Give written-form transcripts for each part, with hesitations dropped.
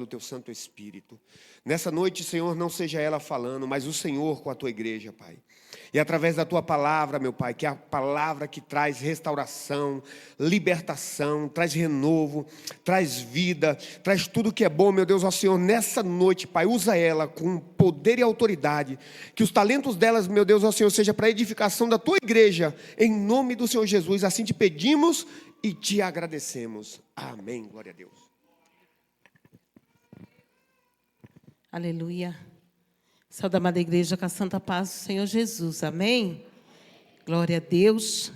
do teu Santo Espírito. Nessa noite, Senhor, não seja ela falando, mas o Senhor com a tua igreja, Pai. E através da tua palavra, meu Pai, que é a palavra que traz restauração, libertação, traz renovo, traz vida, traz tudo que é bom, meu Deus, ó Senhor, nessa noite, Pai, usa ela com poder e autoridade, que os talentos delas, meu Deus, ó Senhor, seja para a edificação da tua igreja, em nome do Senhor Jesus, assim te pedimos e te agradecemos. Amém, glória a Deus. Aleluia. Saúde, amada igreja, com a santa paz do Senhor Jesus. Amém? Glória a Deus.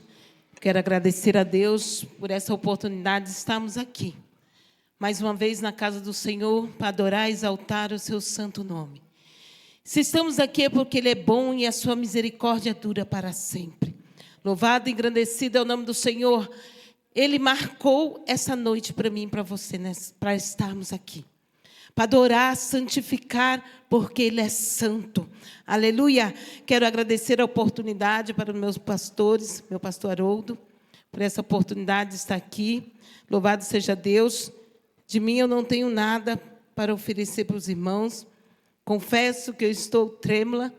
Quero agradecer a Deus por essa oportunidade de estarmos aqui. Mais uma vez na casa do Senhor, para adorar e exaltar o seu santo nome. Se estamos aqui é porque Ele é bom e a sua misericórdia dura para sempre. Louvado e engrandecido é o nome do Senhor. Ele marcou essa noite para mim e para você, né, para estarmos aqui. Para adorar, santificar, porque Ele é santo. Aleluia. Quero agradecer a oportunidade para os meus pastores, meu pastor Haroldo, por essa oportunidade de estar aqui. Louvado seja Deus. De mim eu não tenho nada para oferecer para os irmãos. Confesso que eu estou trêmula,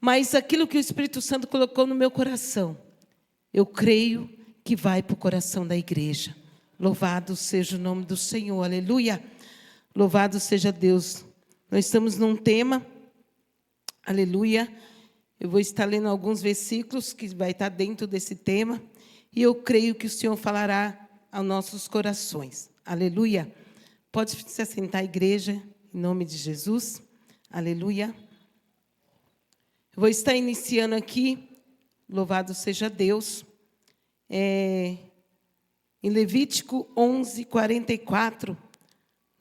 mas aquilo que o Espírito Santo colocou no meu coração, eu creio que vai para o coração da igreja. Louvado seja o nome do Senhor. Aleluia. Louvado seja Deus. Nós estamos num tema, aleluia. Eu vou estar lendo alguns versículos que vai estar dentro desse tema. E eu creio que o Senhor falará aos nossos corações. Aleluia. Pode se assentar, igreja, em nome de Jesus. Aleluia. Eu vou estar iniciando aqui, louvado seja Deus. Em Levítico 11, 44.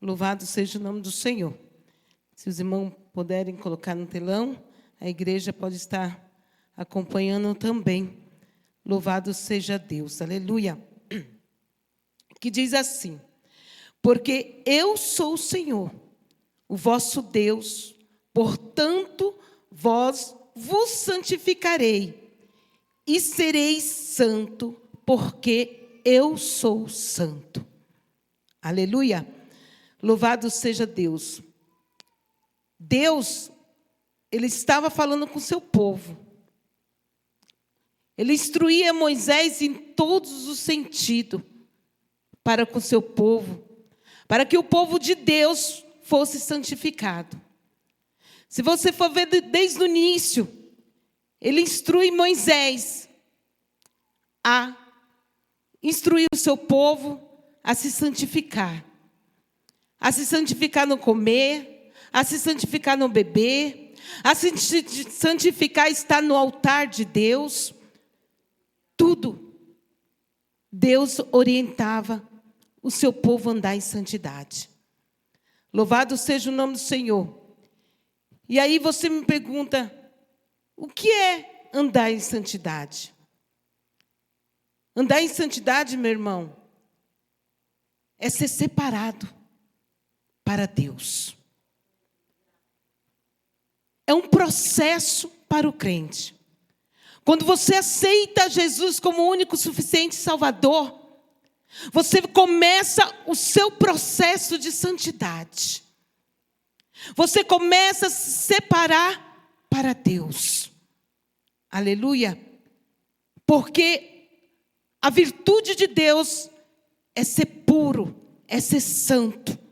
Louvado seja o nome do Senhor. Se os irmãos puderem colocar no telão, a igreja pode estar acompanhando também. Louvado seja Deus. Aleluia. Que diz assim: porque eu sou o Senhor, o vosso Deus, portanto, vos santificarei, e sereis santo, porque eu sou santo. Aleluia. Louvado seja Deus. Deus, Ele estava falando com o seu povo. Ele instruía Moisés em todos os sentidos para com o seu povo, para que o povo de Deus fosse santificado. Se você for ver desde o início, Ele instrui Moisés a instruir o seu povo a se santificar. A se santificar no comer, a se santificar no beber, a se santificar estar no altar de Deus. Tudo. Deus orientava o seu povo a andar em santidade. Louvado seja o nome do Senhor. E aí você me pergunta, o que é andar em santidade? Andar em santidade, meu irmão, é ser separado para Deus. É um processo para o crente. Quando você aceita Jesus como o único suficiente Salvador, você começa o seu processo de santidade. Você começa a se separar para Deus. Aleluia. Porque a virtude de Deus é ser puro, é ser santo.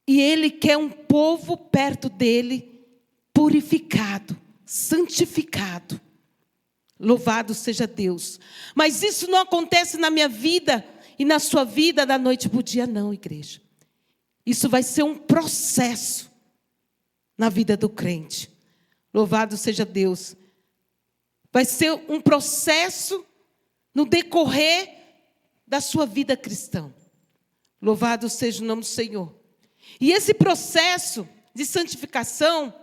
E Ele quer um povo perto dEle, purificado, santificado. Louvado seja Deus. Mas isso não acontece na minha vida e na sua vida da noite para o dia, não, igreja. Isso vai ser um processo na vida do crente. Louvado seja Deus. Vai ser um processo no decorrer da sua vida cristã. Louvado seja o nome do Senhor. E esse processo de santificação,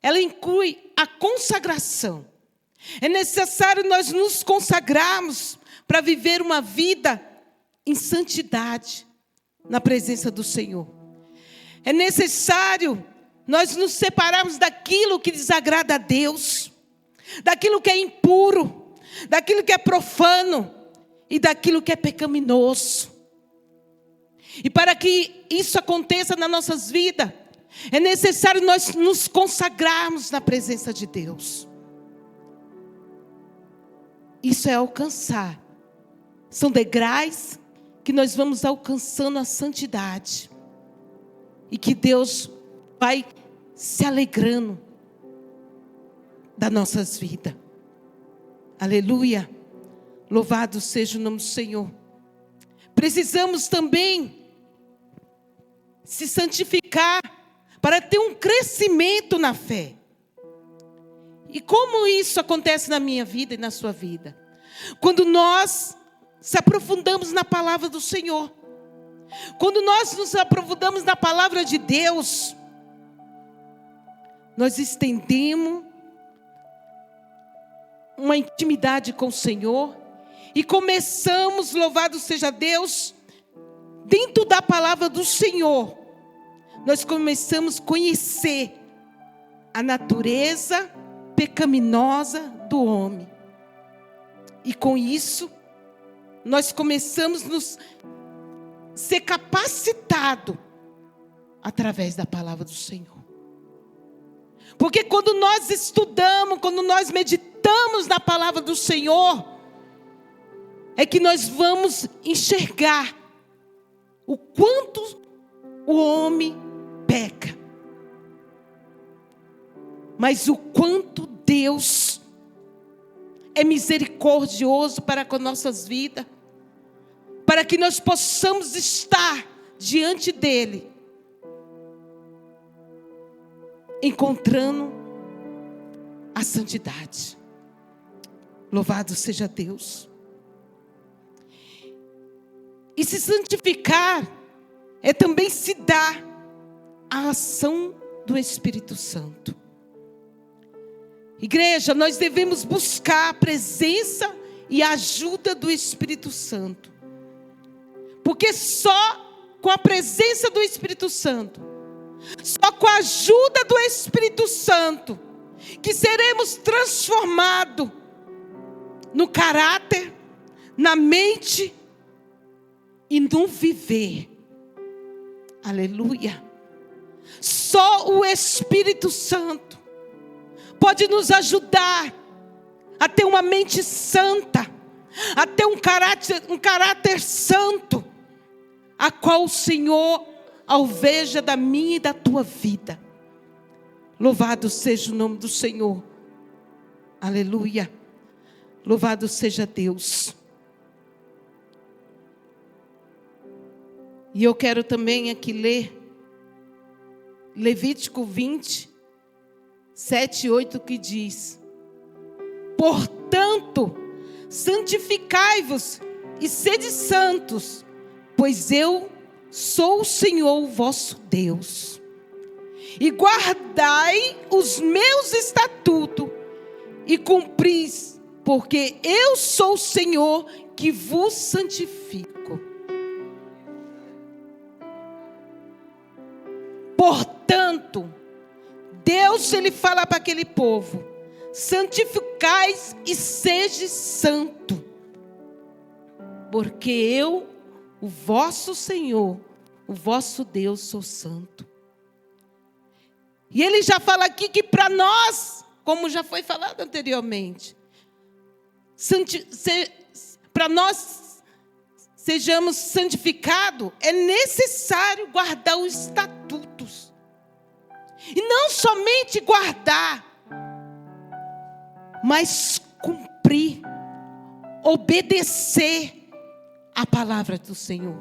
ela inclui a consagração. É necessário nós nos consagrarmos para viver uma vida em santidade na presença do Senhor. É necessário nós nos separarmos daquilo que desagrada a Deus, daquilo que é impuro, daquilo que é profano e daquilo que é pecaminoso. E para que isso aconteça nas nossas vidas, é necessário nós nos consagrarmos na presença de Deus. Isso é alcançar. São degraus que nós vamos alcançando a santidade. E que Deus vai se alegrando das nossas vidas. Aleluia. Louvado seja o nome do Senhor. Precisamos também se santificar para ter um crescimento na fé. E como isso acontece na minha vida e na sua vida? Quando nós se aprofundamos na palavra do Senhor. Quando nós nos aprofundamos na palavra de Deus, nós estendemos uma intimidade com o Senhor e começamos, louvado seja Deus, dentro da palavra do Senhor, nós começamos a conhecer a natureza pecaminosa do homem. E com isso, nós começamos a nos ser capacitado através da palavra do Senhor. Porque quando nós estudamos, quando nós meditamos na palavra do Senhor, é que nós vamos enxergar o quanto o homem peca. Mas o quanto Deus é misericordioso para com nossas vidas, para que nós possamos estar diante dele, encontrando a santidade. Louvado seja Deus. E se santificar é também se dar a ação do Espírito Santo. Igreja, nós devemos buscar a presença e a ajuda do Espírito Santo. Porque só com a presença do Espírito Santo, só com a ajuda do Espírito Santo, que seremos transformados no caráter, na mente e no viver. Aleluia. Só o Espírito Santo pode nos ajudar a ter uma mente santa, a ter um caráter santo, a qual o Senhor alveja da minha e da tua vida. Louvado seja o nome do Senhor. Aleluia. Louvado seja Deus. E eu quero também aqui ler Levítico 20, 7 e 8, que diz: portanto, santificai-vos e sede santos, pois eu sou o Senhor vosso Deus. E guardai os meus estatutos e cumpris, porque eu sou o Senhor que vos santifico. Portanto, Deus, ele fala para aquele povo: santificais e sede santo, porque eu, o vosso Senhor, o vosso Deus, sou santo. E ele já fala aqui que para nós, como já foi falado anteriormente, para nós sejamos santificados, é necessário guardar os estatutos. E não somente guardar, mas cumprir, obedecer a palavra do Senhor.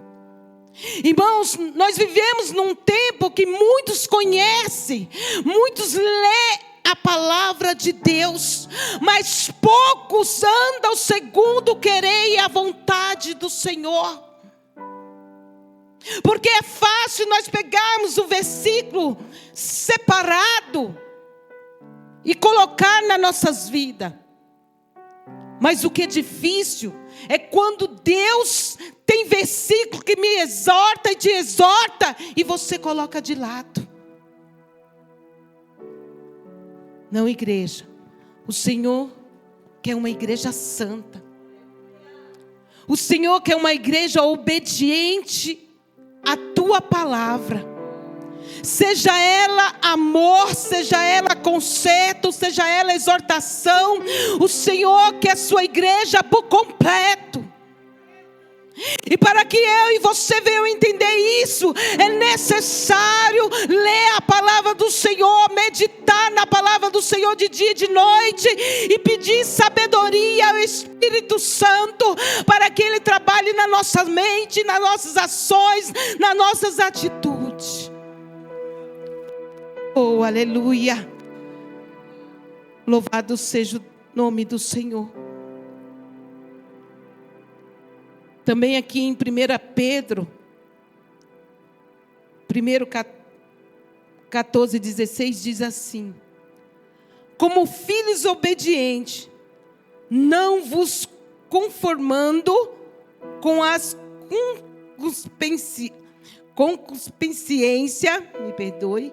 Irmãos, nós vivemos num tempo que muitos conhecem, muitos lêem a palavra de Deus, mas poucos andam segundo o querer e a vontade do Senhor. Porque é fácil nós pegarmos o versículo separado e colocar nas nossas vidas. Mas o que é difícil é quando Deus tem versículo que me exorta e te exorta e você coloca de lado. Não, igreja. O Senhor quer uma igreja santa. O Senhor quer uma igreja obediente a tua palavra. Seja ela amor, seja ela conserto, seja ela exortação. O Senhor quer a sua igreja por completo. E para que eu e você venham entender isso, é necessário ler a palavra do Senhor, meditar na palavra do Senhor de dia e de noite, e pedir sabedoria ao Espírito Santo, para que Ele trabalhe na nossa mente, nas nossas ações, nas nossas atitudes. Oh, aleluia! Louvado seja o nome do Senhor. Também aqui em 1 Pedro, 14:16 diz assim: como filhos obedientes, não vos conformando com as concupiscência, me perdoe,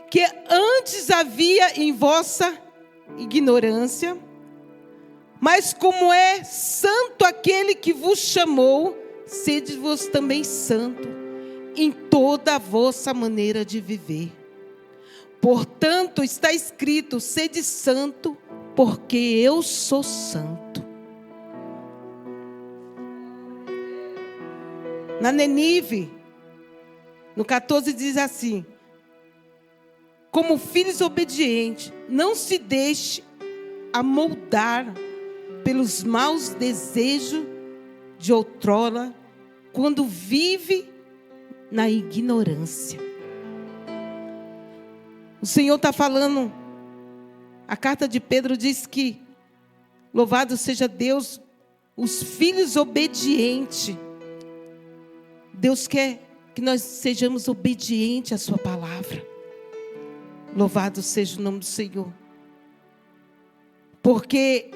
que antes havia em vossa ignorância, mas como é santo aquele que vos chamou, sede-vos também santo em toda a vossa maneira de viver. Portanto, está escrito: sede santo, porque eu sou santo. Na Nínive, no 14 diz assim: como filhos obedientes, não se deixe amoldar pelos maus desejos de outrora, quando vive na ignorância. O Senhor está falando, a carta de Pedro diz que, louvado seja Deus, os filhos obedientes. Deus quer que nós sejamos obedientes à sua palavra. Louvado seja o nome do Senhor. Porque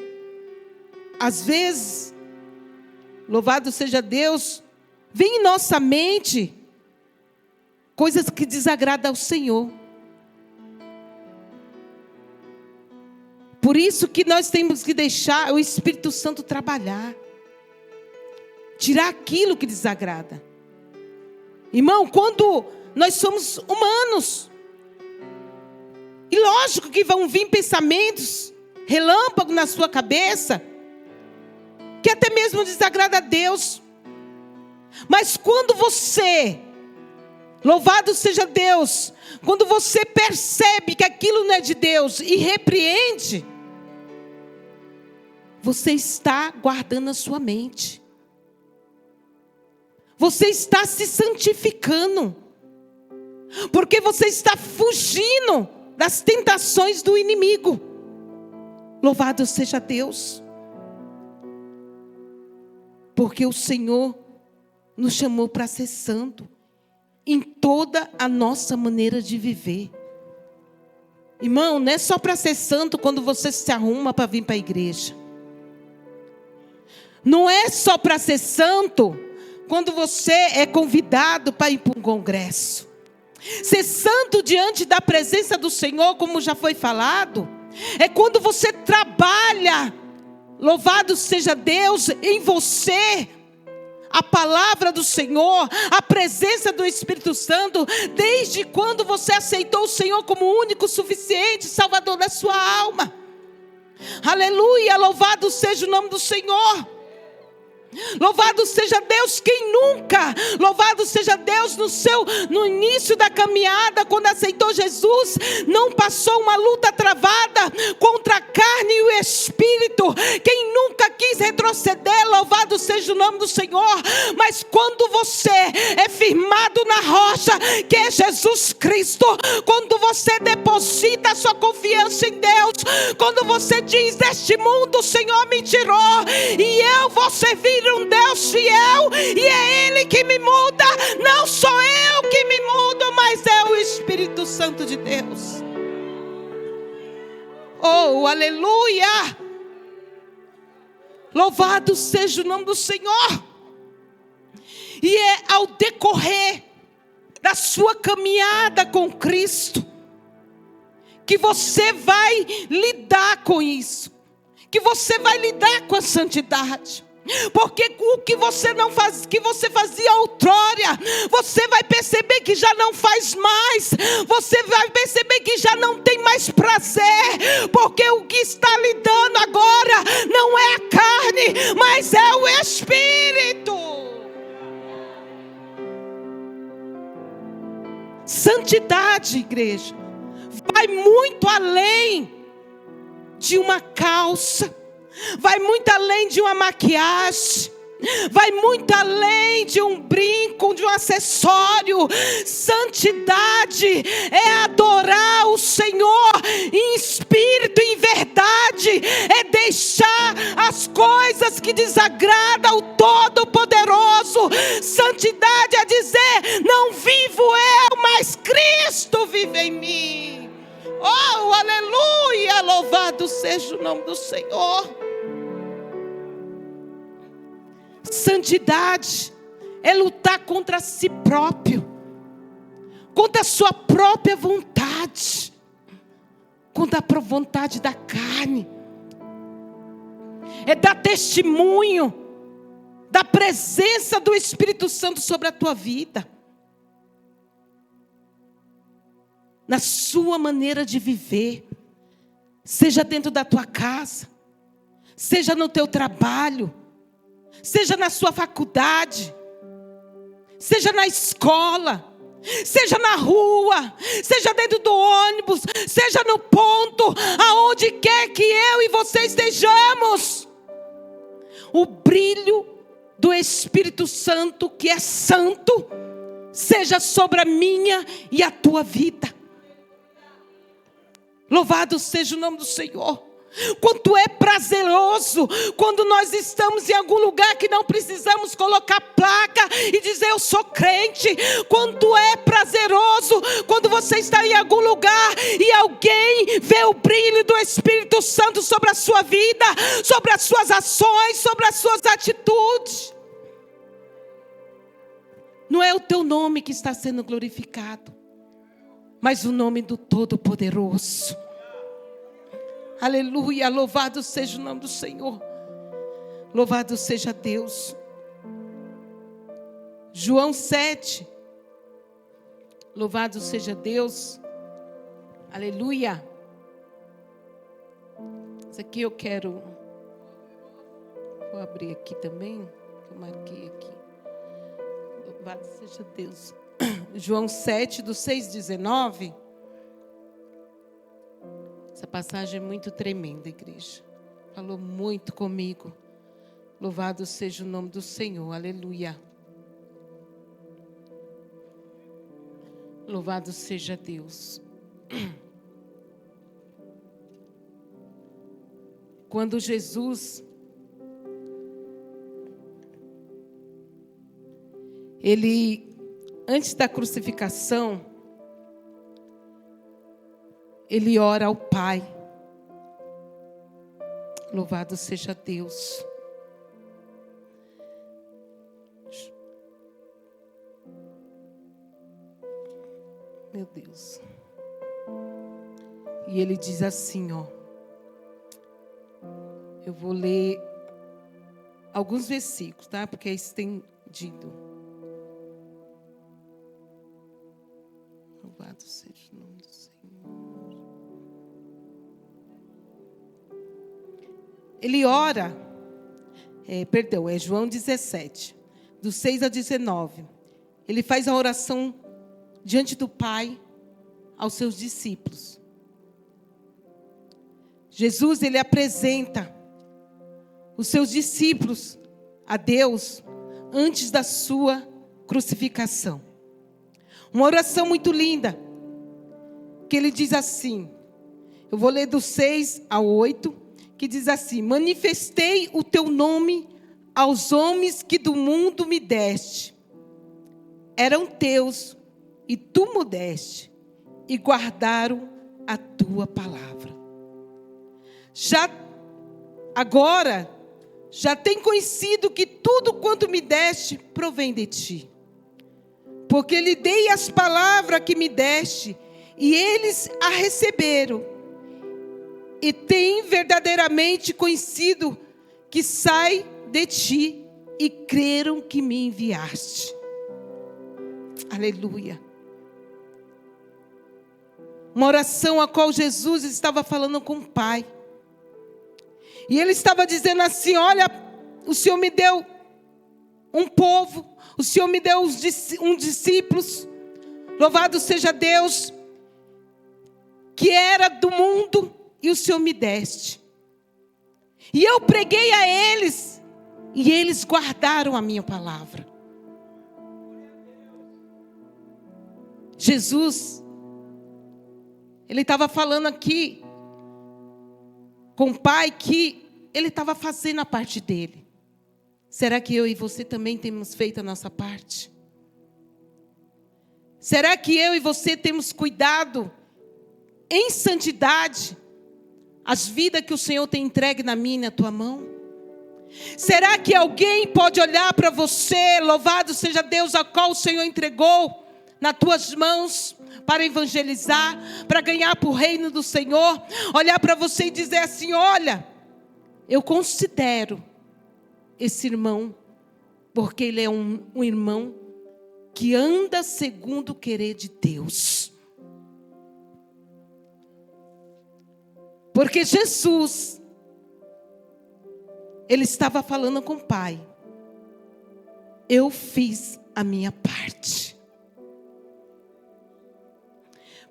às vezes, louvado seja Deus, vem em nossa mente coisas que desagradam ao Senhor. Por isso que nós temos que deixar o Espírito Santo trabalhar, tirar aquilo que desagrada. Irmão, quando nós somos humanos, e lógico que vão vir pensamentos, relâmpago na sua cabeça, que até mesmo desagrada a Deus. Mas quando você, louvado seja Deus, quando você percebe que aquilo não é de Deus e repreende, você está guardando a sua mente. Você está se santificando. Porque você está fugindo das tentações do inimigo. Louvado seja Deus. Porque o Senhor nos chamou para ser santo em toda a nossa maneira de viver. Irmão, não é só para ser santo quando você se arruma para vir para a igreja. Não é só para ser santo quando você é convidado para ir para um congresso. Ser santo diante da presença do Senhor, como já foi falado, é quando você trabalha, louvado seja Deus, em você, a palavra do Senhor, a presença do Espírito Santo, desde quando você aceitou o Senhor como único, suficiente Salvador da sua alma. Aleluia, louvado seja o nome do Senhor. Louvado seja Deus, quem nunca, louvado seja Deus, no início da caminhada, quando aceitou Jesus, não passou uma luta travada contra a carne e o espírito. Quem nunca quis retroceder, louvado seja o nome do Senhor. Mas quando você é firmado na rocha, que é Jesus Cristo, quando você deposita a sua confiança em Deus, quando você diz: deste mundo o Senhor me tirou, e eu vou servir um Deus fiel, e é Ele que me muda. Não sou eu que me mudo, mas é o Espírito Santo de Deus. Oh, aleluia! Louvado seja o nome do Senhor. E é ao decorrer da sua caminhada com Cristo que você vai lidar com isso, que você vai lidar com a santidade. Porque o que você não faz, que você fazia outrora, você vai perceber que já não faz mais. Você vai perceber que já não tem mais prazer, porque o que está lhe dando agora não é a carne, mas é o Espírito. Santidade, igreja, vai muito além de uma calça, vai muito além de uma maquiagem, vai muito além de um brinco, de um acessório. Santidade é adorar o Senhor em espírito e em verdade, é deixar as coisas que desagradam ao Todo-Poderoso. Santidade é dizer: não vivo eu, mas Cristo vive em mim. Oh, aleluia, louvado seja o nome do Senhor. Santidade é lutar contra si próprio, contra a sua própria vontade, contra a vontade da carne. É dar testemunho da presença do Espírito Santo sobre a tua vida, na sua maneira de viver, seja dentro da tua casa, seja no teu trabalho, seja na sua faculdade, seja na escola, seja na rua, seja dentro do ônibus, seja no ponto, aonde quer que eu e você estejamos. O brilho do Espírito Santo, que é santo, seja sobre a minha e a tua vida. Louvado seja o nome do Senhor. Quanto é prazeroso quando nós estamos em algum lugar que não precisamos colocar placa e dizer eu sou crente. Quanto é prazeroso quando você está em algum lugar e alguém vê o brilho do Espírito Santo sobre a sua vida, sobre as suas ações, sobre as suas atitudes. Não é o teu nome que está sendo glorificado, mas o nome do Todo-Poderoso. Aleluia, louvado seja o nome do Senhor. Louvado seja Deus. João 7. Louvado seja Deus. Aleluia. Isso aqui eu quero. Vou abrir aqui também. Eu marquei aqui. Louvado seja Deus. João 7, do 6,19. Essa passagem é muito tremenda, igreja. Falou muito comigo. Louvado seja o nome do Senhor. Aleluia. Louvado seja Deus. Quando Jesus, antes da crucificação, ele ora ao Pai. Louvado seja Deus. Meu Deus. E ele diz assim, ó. Eu vou ler alguns versículos, tá? Porque é estendido. Louvado seja o nome do Senhor. Ele ora, é João 17, do 6 a 19. Ele faz a oração diante do Pai aos seus discípulos. Jesus, ele apresenta os seus discípulos a Deus antes da sua crucificação. Uma oração muito linda, que ele diz assim, eu vou ler do 6 ao 8, que diz assim: manifestei o teu nome aos homens que do mundo me deste. Eram teus, e tu me deste, e guardaram a tua palavra. Agora tem conhecido que tudo quanto me deste provém de ti. Porque lhe dei as palavras que me deste, e eles a receberam. E têm verdadeiramente conhecido que sai de ti e creram que me enviaste. Aleluia. Uma oração a qual Jesus estava falando com o Pai. E ele estava dizendo assim: olha, o Senhor me deu um povo, o Senhor me deu uns discípulos, louvado seja Deus, que era do mundo, e o Senhor me deste. E eu preguei a eles, e eles guardaram a minha palavra. Jesus, ele estava falando aqui com o Pai que ele estava fazendo a parte dele. Será que eu e você também temos feito a nossa parte? Será que eu e você temos cuidado em santidade as vidas que o Senhor tem entregue na minha e na tua mão? Será que alguém pode olhar para você, louvado seja Deus, a qual o Senhor entregou nas tuas mãos para evangelizar, para ganhar para o reino do Senhor, olhar para você e dizer assim: olha, eu considero esse irmão, porque ele é um irmão que anda segundo o querer de Deus. Porque Jesus, ele estava falando com o Pai: eu fiz a minha parte.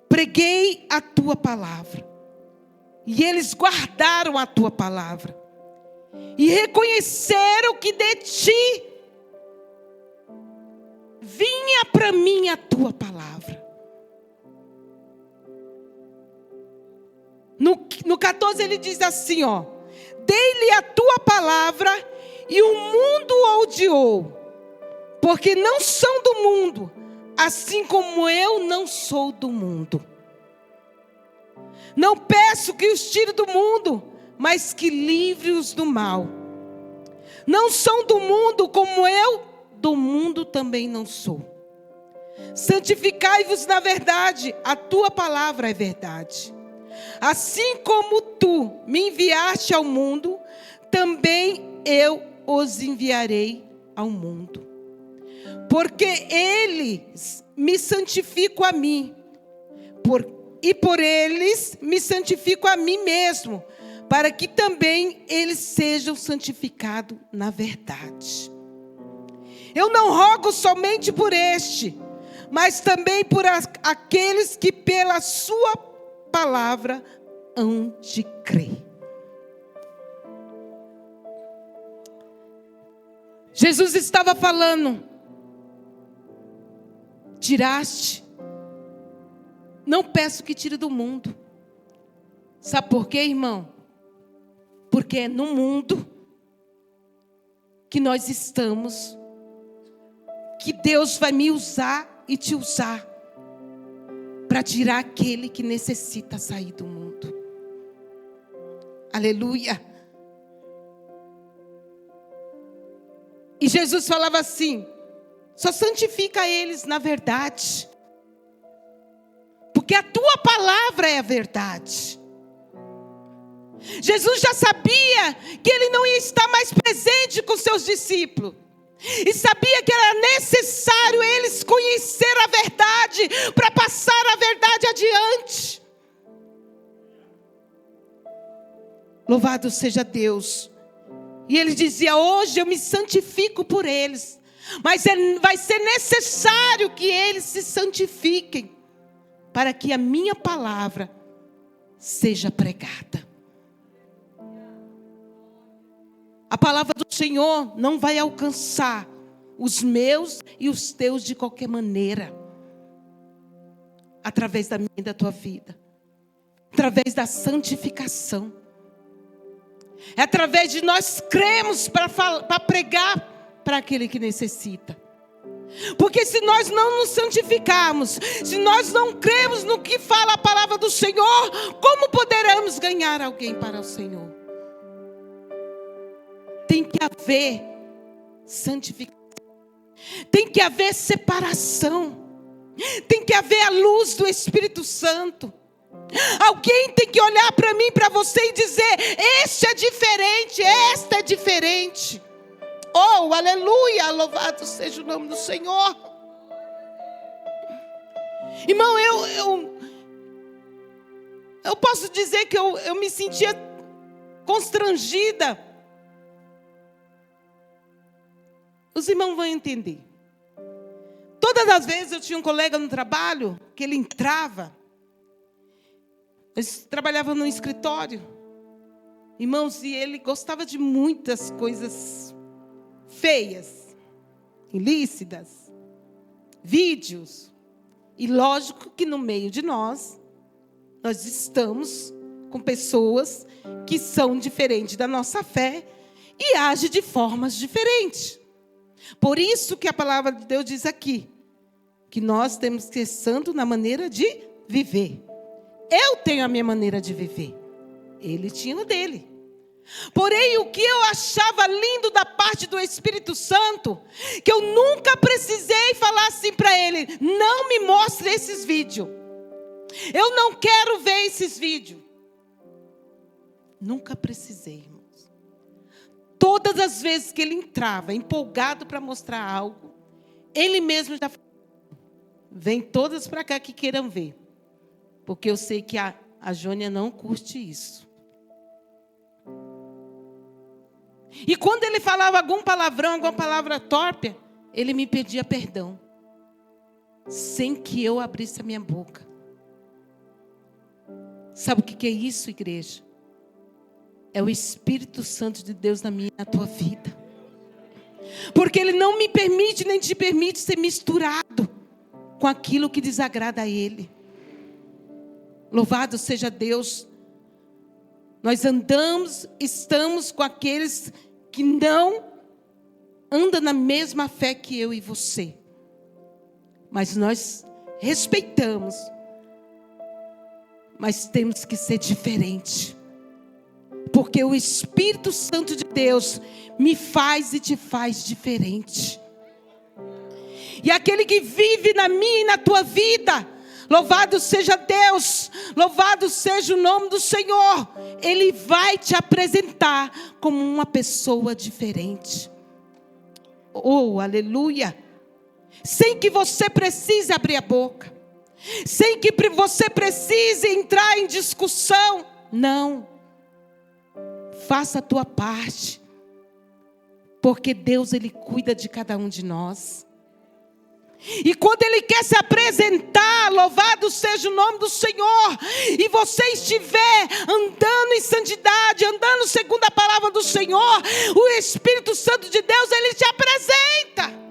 Preguei a tua palavra. E eles guardaram a tua palavra. E reconheceram que de ti vinha para mim a tua palavra. No 14 ele diz assim, ó: dei-lhe a tua palavra e o mundo o odiou, porque não são do mundo, assim como eu não sou do mundo. Não peço que os tire do mundo, mas que livre-os do mal. Não são do mundo, como eu do mundo também não sou. Santificai-vos na verdade, a tua palavra é verdade. Assim como tu me enviaste ao mundo, também eu os enviarei ao mundo. Porque eles me santificam a mim, e por eles me santifico a mim mesmo, para que também eles sejam santificados na verdade. Eu não rogo somente por este, mas também por aqueles que pela sua palavra hão de crer. Jesus estava falando: tiraste, não peço que tire do mundo. Sabe por quê, irmão? Porque é no mundo que nós estamos, que Deus vai me usar e te usar para tirar aquele que necessita sair do mundo. Aleluia. E Jesus falava assim: só santifica eles na verdade, porque a tua palavra é a verdade. Jesus já sabia que ele não ia estar mais presente com seus discípulos, e sabia que era necessário eles conhecer a verdade para passar a verdade adiante. Louvado seja Deus. E ele dizia: hoje eu me santifico por eles, mas vai ser necessário que eles se santifiquem, para que a minha palavra seja pregada. A palavra do Senhor não vai alcançar os meus e os teus de qualquer maneira, através da minha e da tua vida, através da santificação. É através de nós cremos para pregar para aquele que necessita. Porque se nós não nos santificarmos, se nós não cremos no que fala a palavra do Senhor, como poderemos ganhar alguém para o Senhor? Tem que haver santificação. Tem que haver separação. Tem que haver a luz do Espírito Santo. Alguém tem que olhar para mim, para você e dizer: este é diferente, esta é diferente. Oh, aleluia, louvado seja o nome do Senhor. Irmão, eu posso dizer que eu me sentia constrangida. Os irmãos vão entender. Todas as vezes eu tinha um colega no trabalho, que ele entrava, eu trabalhava num escritório, irmãos, e ele gostava de muitas coisas feias, ilícitas, vídeos. E lógico que no meio de nós estamos com pessoas que são diferentes da nossa fé e agem de formas diferentes. Por isso que a palavra de Deus diz aqui, que nós temos que ser santos na maneira de viver. Eu tenho a minha maneira de viver. Ele tinha o dele. Porém, o que eu achava lindo da parte do Espírito Santo, que eu nunca precisei falar assim para ele: não me mostre esses vídeos. Eu não quero ver esses vídeos. Nunca precisei, irmãos. Todas as vezes que ele entrava, empolgado para mostrar algo, ele mesmo já falava: vem todas para cá que queiram ver. Porque eu sei que a Jônia não curte isso. E quando ele falava algum palavrão, alguma palavra torpe, ele me pedia perdão, sem que eu abrisse a minha boca. Sabe o que é isso, igreja? É o Espírito Santo de Deus na minha e na tua vida. Porque Ele não me permite, nem te permite ser misturado com aquilo que desagrada a Ele. Louvado seja Deus. Nós estamos com aqueles que não andam na mesma fé que eu e você. Mas nós respeitamos. Mas temos que ser diferente. Porque o Espírito Santo de Deus me faz e te faz diferente. E aquele que vive na minha e na tua vida, louvado seja Deus, louvado seja o nome do Senhor, Ele vai te apresentar como uma pessoa diferente. Oh, aleluia! Sem que você precise abrir a boca, sem que você precise entrar em discussão. Não. Faça a tua parte, porque Deus, Ele cuida de cada um de nós. E quando Ele quer se apresentar, louvado seja o nome do Senhor, e você estiver andando em santidade, andando segundo a palavra do Senhor, o Espírito Santo de Deus, Ele te apresenta.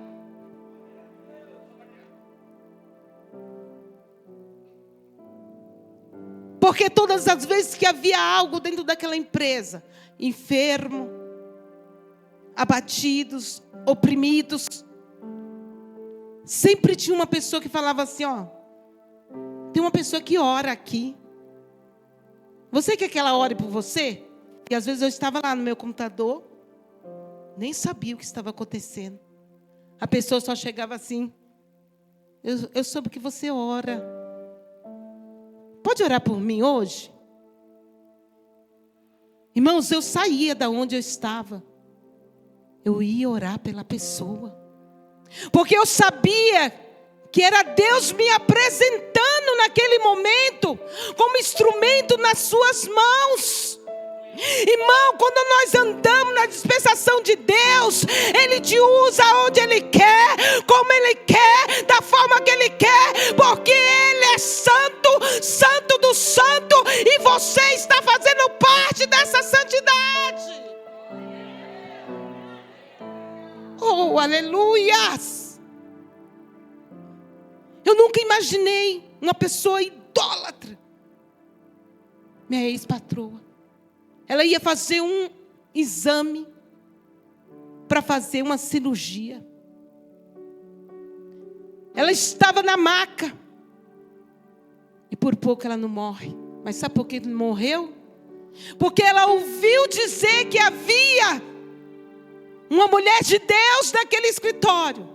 Porque todas as vezes que havia algo dentro daquela empresa, enfermo, abatidos, oprimidos, sempre tinha uma pessoa que falava assim, ó, tem uma pessoa que ora aqui. Você quer que ela ore por você? E às vezes eu estava lá no meu computador, nem sabia o que estava acontecendo. A pessoa só chegava assim, eu soube que você ora. Pode orar por mim hoje? Irmãos, eu saía da onde eu estava. Eu ia orar pela pessoa. Porque eu sabia que era Deus me apresentando naquele momento como instrumento nas suas mãos. Irmão, quando nós andamos na dispensação de Deus, Ele te usa onde Ele quer, como Ele quer, da forma que Ele quer, porque Ele é santo, santo do santo, e você está fazendo parte dessa santidade. Oh, aleluias! Eu nunca imaginei uma pessoa idólatra. Minha ex-patroa, ela ia fazer um exame para fazer uma cirurgia. Ela estava na maca. E por pouco ela não morre. Mas sabe por que não morreu? Porque ela ouviu dizer que havia uma mulher de Deus naquele escritório.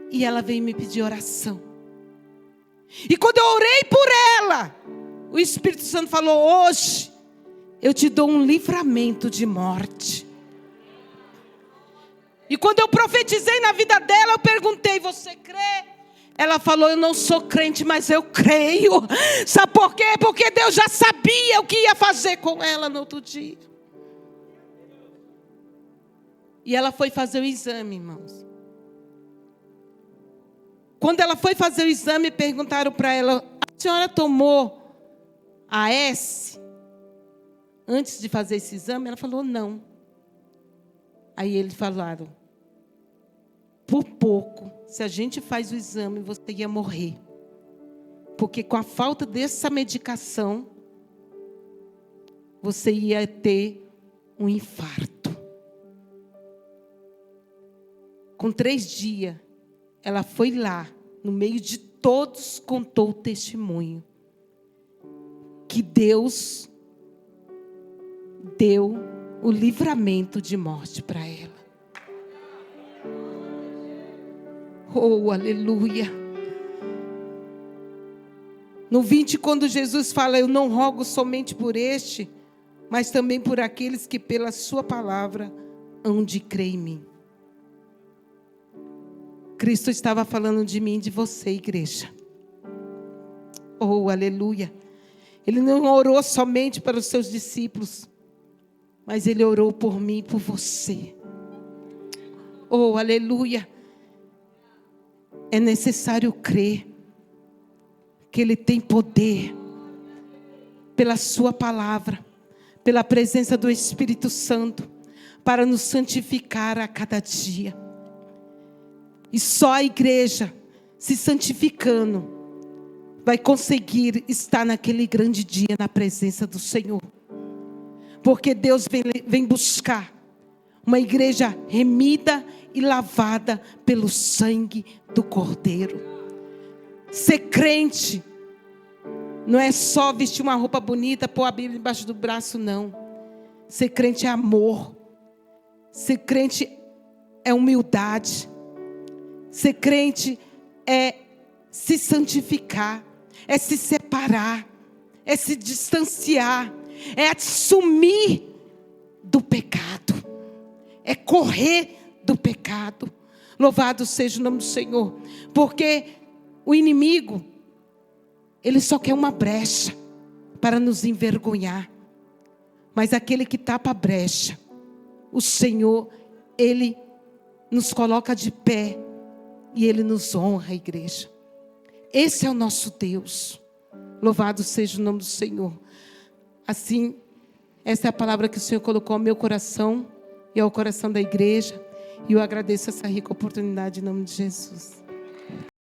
E ela veio me pedir oração. E quando eu orei por ela, o Espírito Santo falou: hoje eu te dou um livramento de morte. E quando eu profetizei na vida dela, eu perguntei: você crê? Ela falou: eu não sou crente, mas eu creio. Sabe por quê? Porque Deus já sabia o que ia fazer com ela no outro dia. E ela foi fazer o exame, irmãos. Quando ela foi fazer o exame, perguntaram para ela: a senhora tomou AS antes de fazer esse exame? Ela falou: não. Aí eles falaram: por pouco, se a gente faz o exame, você ia morrer. Porque com a falta dessa medicação, você ia ter um infarto. Com 3 dias, ela foi lá, no meio de todos, contou o testemunho. Que Deus deu o livramento de morte para ela. Oh, aleluia. No 20, quando Jesus fala: eu não rogo somente por este, mas também por aqueles que pela sua palavra hão de crer em mim. Cristo estava falando de mim e de você, igreja. Oh, aleluia. Ele não orou somente para os seus discípulos, mas Ele orou por mim e por você. Oh, aleluia. É necessário crer que Ele tem poder, pela sua palavra, pela presença do Espírito Santo, para nos santificar a cada dia. E só a igreja se santificando vai conseguir estar naquele grande dia na presença do Senhor. Porque Deus vem buscar uma igreja remida e lavada pelo sangue do Cordeiro. Ser crente não é só vestir uma roupa bonita, pôr a Bíblia embaixo do braço, não. Ser crente é amor. Ser crente é humildade. Ser crente é se santificar, é se separar, é se distanciar, é assumir do pecado, é correr do pecado. Louvado seja o nome do Senhor, porque o inimigo, ele só quer uma brecha para nos envergonhar, mas aquele que tapa a brecha, o Senhor, Ele nos coloca de pé e Ele nos honra, igreja. Esse é o nosso Deus. Louvado seja o nome do Senhor. Assim, essa é a palavra que o Senhor colocou ao meu coração e ao coração da igreja. E eu agradeço essa rica oportunidade em nome de Jesus.